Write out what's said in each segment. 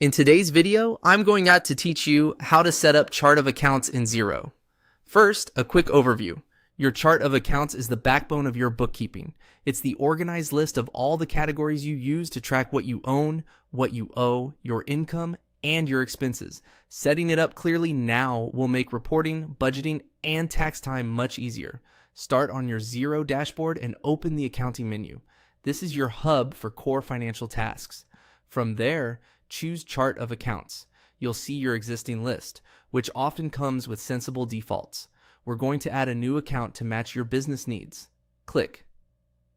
In today's video, I'm going to teach you how to set up chart of accounts in Xero. First, a quick overview. Your chart of accounts is the backbone of your bookkeeping. It's the organized list of all the categories you use to track what you own, what you owe, your income, and your expenses. Setting it up clearly now will make reporting, budgeting, and tax time much easier. Start on your Xero dashboard and open the accounting menu. This is your hub for core financial tasks. From there, choose Chart of Accounts. You'll see your existing list, which often comes with sensible defaults. We're going to add a new account to match your business needs. Click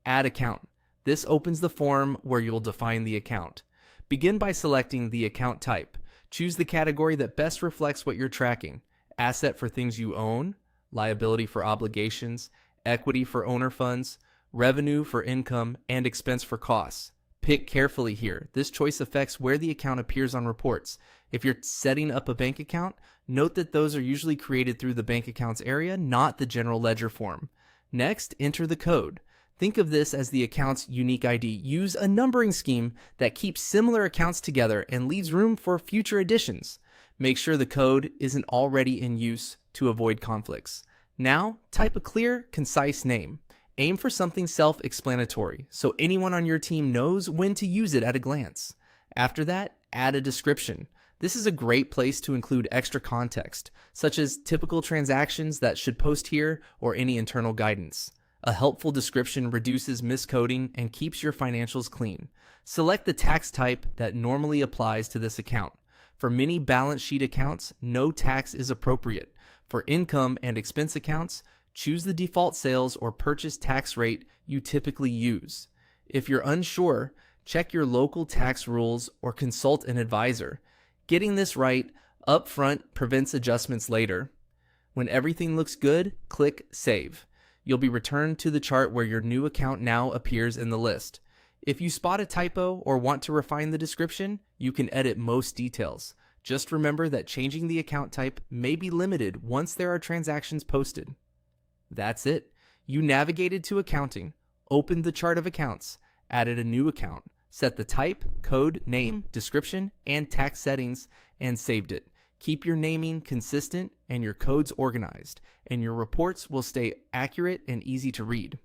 Add Account. This opens the form where you'll define the account. Begin by selecting the account type. Choose the category that best reflects what you're tracking. Asset for things you own, liability for obligations, equity for owner funds, revenue for income, and expense for costs. Pick carefully here. This choice affects where the account appears on reports. If you're setting up a bank account, note that those are usually created through the bank accounts area, not the general ledger form. Next, enter the code. Think of this as the account's unique ID. Use a numbering scheme that keeps similar accounts together and leaves room for future additions. Make sure the code isn't already in use to avoid conflicts. Now, type a clear, concise name. Aim for something self-explanatory, so anyone on your team knows when to use it at a glance. After that, add a description. This is a great place to include extra context, such as typical transactions that should post here or any internal guidance. A helpful description reduces miscoding and keeps your financials clean. Select the tax type that normally applies to this account. For many balance sheet accounts, no tax is appropriate. For income and expense accounts, choose the default sales or purchase tax rate you typically use. If you're unsure, check your local tax rules or consult an advisor. Getting this right up front prevents adjustments later. When everything looks good, click Save. You'll be returned to the chart where your new account now appears in the list. If you spot a typo or want to refine the description, you can edit most details. Just remember that changing the account type may be limited once there are transactions posted. That's it. You navigated to accounting, opened the chart of accounts, added a new account, set the type, code, name, description, and tax settings, and saved it. Keep your naming consistent and your codes organized, and your reports will stay accurate and easy to read.